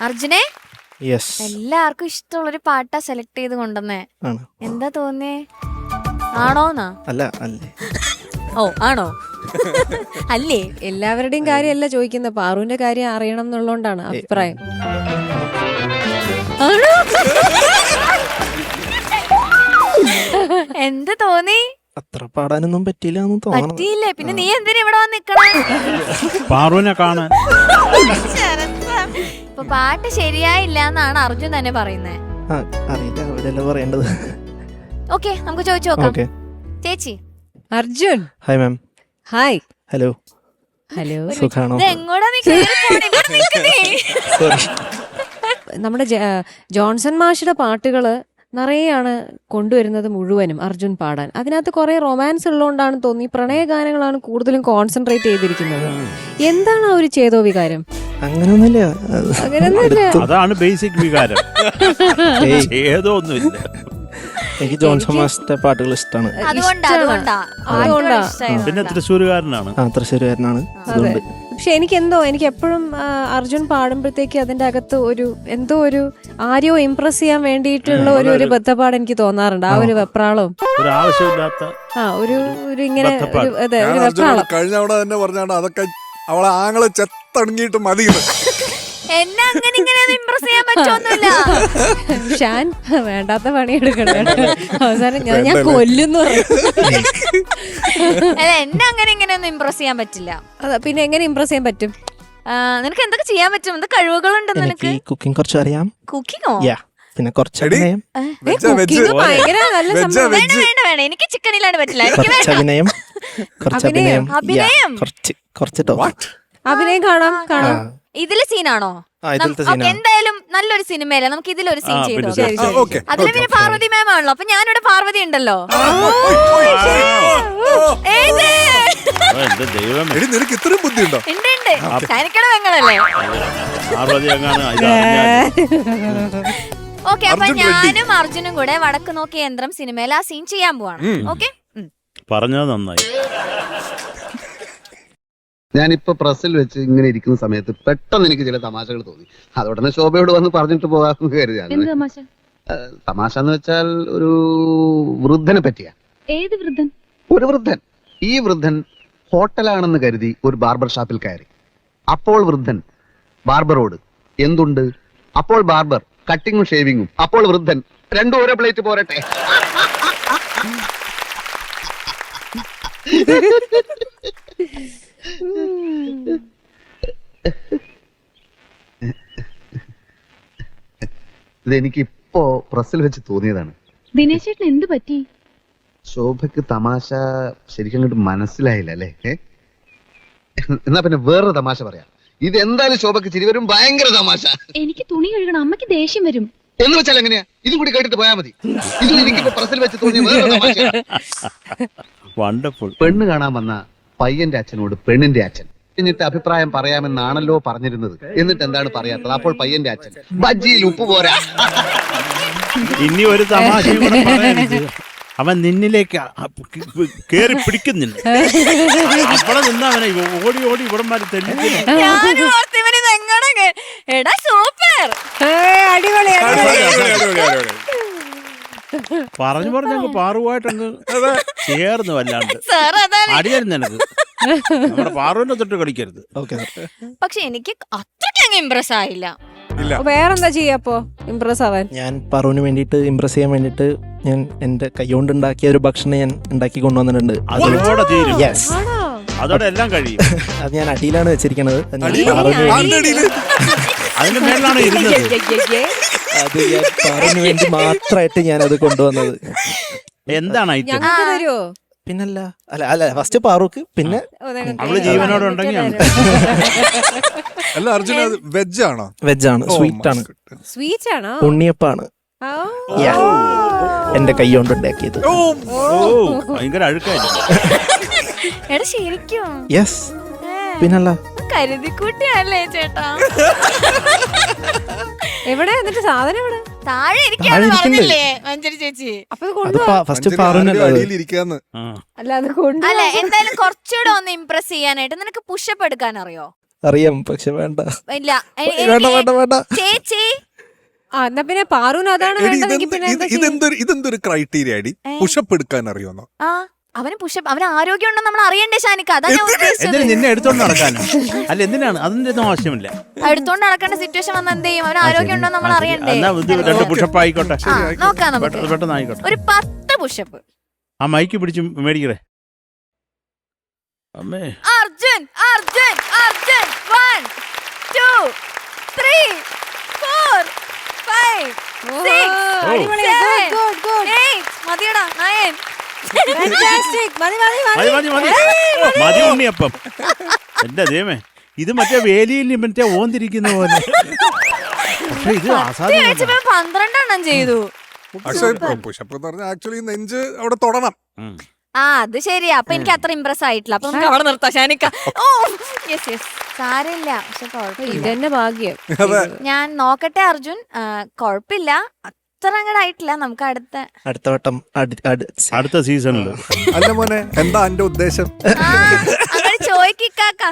അർജുനെ, യെസ് എല്ലാവർക്കും ഇഷ്ടമുള്ളൊരു പാട്ടാ സെലക്ട് ചെയ്ത് കൊണ്ടുവന്നേ. ആണ്. എന്താ തോന്നിയേ? ആണോന്നാ? അല്ല അല്ലേ? ഓ ആണോ? അല്ലേ? എല്ലാവരുടെയും കാര്യമല്ല ചോദിക്കുന്നത്, പാറുവിന്റെ കാര്യം അറിയണം എന്നുള്ളതുകൊണ്ടാണ് അഭിപ്രായം. എന്ത് തോന്നി? അത്ര പാടാനൊന്നും പറ്റിയില്ല എന്ന് തോന്നുന്നു. പറ്റിയില്ലേ? പിന്നെ നീ എന്തിനാ ഇവിടെ വന്ന് നിക്കണേ? പാറുവിനെ കാണാൻ. ഇപ്പൊ പാട്ട് ശരിയായില്ല എന്നാണ് അർജുൻ തന്നെ പറയുന്നേ. അറിയില്ല, അവരല്ല പറയേണ്ടത്. ഓക്കെ, നമുക്ക് ചോദിച്ചു നോക്കാം. ഓക്കെ. ചേച്ചി. Arjun. Hi ma'am. Hi. Hello. Hello. സുഖാണോ? എങ്ങോട്ടാ നീ കേറി പോണേ? ഇവിടെ നിക്ക് നീ. നമ്മുടെ ജോൺസൺ മാഷിന്റെ പാട്ടുകള് നിറയെയാണ് കൊണ്ടുവരുന്നത് മുഴുവനും അർജുൻ പാടാൻ. അതിനകത്ത് കുറെ റൊമാൻസ് ഉള്ളതുകൊണ്ടാണ് തോന്നി പ്രണയഗാനങ്ങളാണ് കൂടുതലും കോൺസെൻട്രേറ്റ് ചെയ്തിരിക്കുന്നത്. എന്താണ് ആ ഒരു ചേതോ വികാരം? അങ്ങനെയൊന്നുമില്ല. അതാണ് ബേസിക് വികാരം. ഏതോ ഒന്നുമില്ല. എനിക്ക് ജോൺസൺ മാസ്റ്റർ പാട്ടുകൾ ഇഷ്ടമാണ്. അതുകൊണ്ടാ. പിന്നെ തൃശ്ശൂരുകാരനാണ്. തൃശ്ശൂരുകാരനാണ്. അതെ. പക്ഷെ എനിക്ക് എപ്പോഴും അർജുൻ പാടുമ്പോഴത്തേക്ക് അതിന്റെ അകത്ത് ഒരു ആരെയോ ഇംപ്രസ് ചെയ്യാൻ വേണ്ടിയിട്ടുള്ള ഒരു ബദ്ധപ്പാട് എനിക്ക് തോന്നാറുണ്ട്. ആ ഒരു വെപ്രാളവും ഒരു ആവശ്യമില്ലാത്ത ഒരു ഇങ്ങനെ ഒരു വെപ്രാളം. കഴിഞ്ഞ അവിടെ തന്നെ പറഞ്ഞാണ് അതൊക്കെ അവളെ ആങ്ങളെ ചെത്തണങ്ങിയിട്ട് മതി. എന്നെ അങ്ങനെ ഇങ്ങനെ ഇംപ്രസ് ചെയ്യാൻ പറ്റൊന്നുമില്ല. ഷാൻ വേണ്ടാത്ത പണിയെടുക്കണം. അവസാനം ഞാൻ കൊല്ലുന്നു. അല്ല, എന്നെ അങ്ങനെ ഇങ്ങനെയൊന്നും ഇംപ്രസ് ചെയ്യാൻ പറ്റില്ല. പിന്നെ എങ്ങനെ ഇംപ്രസ് ചെയ്യാൻ പറ്റും? നിനക്ക് എന്തൊക്കെ ചെയ്യാൻ പറ്റും? എന്ത് കഴിവുകളുണ്ട് നിനക്ക്? കുക്കിംഗ് കുറച്ച് അറിയാം. കുക്കിങ്ങോ? പിന്നെ കുറച്ച് ഭയങ്കര നല്ല സംഭവം. വേണ്ട, എനിക്ക് ചിക്കനിലാണ് പറ്റില്ല. എനിക്ക് അഭിനയം, കുറച്ച് അഭിനയം, അഭിനയം കുറച്ചിട്ടോ. അഭിനയം കാണാം. ഇതില് സീനാണോ? എന്തായാലും നല്ലൊരു സിനിമയല്ലേ, നമുക്ക് ഇതിലൊരു സീൻ ചെയ്തു. അതില് പിന്നെ പാർവതി മാം ആണല്ലോ, അപ്പൊ ഞാനിവിടെ പാർവതി ഉണ്ടല്ലോ. നിനക്ക് ഇത്രയും ബുദ്ധിയുണ്ടോ? ഉണ്ട്. കാനിക്കട പെങ്ങളല്ലേ? ഓക്കെ, അപ്പൊ ഞാനും അർജുനും കൂടെ വടക്ക് നോക്കിയ യന്ത്രം സിനിമയിൽ ആ സീൻ ചെയ്യാൻ പോവാണ്. ഓക്കെ, പറഞ്ഞത് നന്നായി. ഞാനിപ്പോ പ്രസ്സിൽ വെച്ച് ഇങ്ങനെ ഇരിക്കുന്ന സമയത്ത് പെട്ടെന്ന് എനിക്ക് ചില തമാശകൾ തോന്നി. അതോടനെ ശോഭയോട് വന്ന് പറഞ്ഞിട്ട് പോകാമെന്ന് കരുതിയാണ്. തമാശ എന്ന് വെച്ചാൽ ഒരു വൃദ്ധനെ പറ്റിയാ. ഏത് വൃദ്ധൻ? ഒരു വൃദ്ധൻ. ഈ വൃദ്ധൻ ഹോട്ടലാണെന്ന് കരുതി ഒരു ബാർബർ ഷാപ്പിൽ കയറി. അപ്പോൾ വൃദ്ധൻ ബാർബറോട് എന്തുണ്ട്? അപ്പോൾ ബാർബർ കട്ടിങ്ങും ഷേവിങ്ങും. അപ്പോൾ വൃദ്ധൻ രണ്ടും ഓരോ പ്ലേറ്റ് പോരട്ടെ. ഇതെനിക്കിപ്പോ പ്രസ്സിൽ വെച്ച് തോന്നിയതാണ്. ദിനേശ് ചേട്ടൻ എന്ത് പറ്റി? ശോഭയ്ക്ക് തമാശ ശരിക്കും അങ്ങോട്ട് മനസ്സിലായില്ല അല്ലേ? എന്നാ പിന്നെ വേറൊരു തമാശ പറയാം. ഇത് എന്തായാലും ശോഭയ്ക്ക് ചിരി വരും. ഭയങ്കര തമാശ. എനിക്ക് തുണി കഴുകണം, അമ്മയ്ക്ക് ദേഷ്യം വരും. എന്ന് വെച്ചാൽ എങ്ങനെയാ? ഇതും കൂടി കേട്ടിട്ട് പോയാൽ മതി. ഇത് എനിക്കിപ്പോ പ്രസ്സിൽ വെച്ച് തോന്നിയ വേറൊരു തമാശ. വണ്ടർഫുൾ. പെണ്ണ് കാണാൻ വന്ന പയ്യന്റെ അച്ഛനോട് പെണ്ണിന്റെ അച്ഛൻ എന്നിട്ട് അഭിപ്രായം പറയാമെന്നാണല്ലോ പറഞ്ഞിരുന്നത്. എന്നിട്ട് എന്താണ് പറയാത്തത്? അപ്പോൾ പയ്യന്റെ അച്ഛൻ ബജ്ജിയിൽ ഉപ്പ് പോരാ. ഇനി ഒരു തമാശയും കൂടെ പറയാനിത്. അവൻ നിന്നിലേക്ക് കേറി പിടിക്കുന്നില്ല. അവിടെ നിന്ന് അവനെ ഓടി ഓടി ഇവിടന്മാര് തെളിഞ്ഞു. പറഞ്ഞു ഞങ്ങൾ പാറുവായിട്ടങ്ങ് ചേർന്ന് വല്ലാണ്ട് അടിയായിരുന്നു എനിക്ക്. നമ്മുടെ പാറുവിന്റെ തൊട്ട് കളിക്കരുത്. പക്ഷെ എനിക്ക് അത്രയ്ക്ക് ഇംപ്രസ് ആയില്ല. വേറെന്താ ചെയ്യപ്പോ ഇംപ്രസ് ആവാൻ? ഞാൻ പറവിന് വേണ്ടിട്ട് ഇംപ്രസ് ചെയ്യാൻ വേണ്ടിട്ട് ഞാൻ എന്റെ കൈകൊണ്ട് ഉണ്ടാക്കിയ ഒരു ഭക്ഷണം ഞാൻ ഉണ്ടാക്കി കൊണ്ടുവന്നിട്ടുണ്ട്. അതോടെ തീരും. അതോടെ എല്ലാം കഴിയും. അത് ഞാൻ അടിയിലാണ് വെച്ചിരിക്കണത്. അതിന്റെ മേലാണ് ഇരുന്നത്. അത് ഞാൻ പറവിന് വേണ്ടി മാത്രമായിട്ട് ഞാൻ അത് കൊണ്ടുവന്നത്. എന്താണ് ഞങ്ങൾക്ക് തരുമോ? പിന്നല്ല, അല്ല ഫസ്റ്റ് പാറുക്ക്, പിന്നെ അവള് ജീവനോടെ ഉണ്ടെങ്കിൽ. അല്ല അർജുന, വെജ് ആണോ? വെജാണ്. സ്വീറ്റ് ആണ്. സ്വീറ്റ് ആണോ? ഉണ്ണിയപ്പാണ്. എന്റെ കൈ കൊണ്ട് ഉണ്ടാക്കിയത്. ഭയങ്കര അഴുക്കായിരുന്നു. ശരിക്കും? യെസ്, പിന്നല്ല. കരുതിക്കൂട്ടിയല്ലേ ചേട്ടാ? എവിടെ എന്നിട്ട് സാധനം എവിടെ? താഴെ ഇരിക്കാന്ന് പറഞ്ഞില്ലേ മഞ്ജരി ചേച്ചി? ഫസ്റ്റ് പാറുനല്ലേ അല്ല, അത് കൊണ്ട് അല്ല, എന്തായാലും കുറച്ചുകൂടെ ഒന്ന് ഇംപ്രസ് ചെയ്യാനായിട്ട് നിനക്ക് പുഷപ്പ് എടുക്കാൻ അറിയോ? അറിയാം പക്ഷെ വേണ്ട. ഇല്ല വേണ്ട വേണ്ട വേണ്ട. ചേച്ചി എന്നാ പിന്നെ പാറുവിന് അതാണ് വേണ്ടതെങ്കിൽ പിന്നെ എന്താ ചെയ്യുക? ഇതെന്തൊരു ക്രൈറ്റീരിയ അടി? പുഷപ്പ് എടുക്കാൻ അറിയോന്നോ? ആ അവന് പുഷപ്പ്, അവന് ആരോഗ്യം ഉണ്ടോ നമ്മൾ അറിയണ്ടേ ഷാനിക്ക? അതാ ഞാൻ ഉദ്ദേശിച്ചത്. എന്തിനാ നിന്നെ എടുത്തോണ്ട് നടക്കാനോ? അല്ല എന്തിനാണ്? അതിന്റെ ഒന്നും ആവശ്യമില്ല. എടുത്തോണ്ട് നടക്കേണ്ട സിറ്റുവേഷൻ വന്ന എന്ത് ചെയ്യും? അവന് ആരോഗ്യം ഉണ്ടോ നമ്മൾ അറിയണ്ടേ? എന്നാ ഇത് 2 പുഷപ്പ് ആയിക്കോട്ടെ. നോക്കാം നമുക്ക്. പെട്ടെന്ന് ആയിക്കോട്ടെ. ഒരു 10 പുഷപ്പ്. ആ മൈക്ക് പിടിച്ച് മേടിക്കറേ. അമ്മേ അർജുൻ അർജുൻ അർജുൻ 1 2 3 4 5 6 7 8 മതിയടാ 9 മതി ഉണ്ണിയപ്പം. എന്റെ ദൈവമേ, ഇത് മറ്റേ വേലിയിൽ മറ്റേ ഓന്തിരിക്കുന്ന പോലെ. പക്ഷെ ഇത് അസാധ്യം. 12 ചെയ്തു. പക്ഷെ പുഷപ്പ് എന്ന് പറഞ്ഞാൽ ആക്ച്വലി നെഞ്ച് അവിടെ തൊടണം. ആ അത് ശരിയാ. അപ്പൊ എനിക്ക് അത്ര ഇംപ്രസ് ആയിട്ടില്ല. അപ്പൊ നമുക്ക് അവിടെ നിർത്താം ഷാനിക്ക. ഓ യെസ് യെസ് സാരില്ല. പക്ഷെ കുഴപ്പമില്ല, ഇതെന്നെ ഭാഗ്യം. ഞാൻ നോക്കട്ടെ അർജുൻ. കുഴപ്പമില്ല, അത്ര അങ്ങടായിട്ടില്ല. നമുക്ക് അടുത്ത വട്ടം അടുത്ത സീസണിൽ. അല്ല മോനെ, എന്താ എന്റെ ഉദ്ദേശം? അങ്ങനെ ചോദിക്കാക്ക.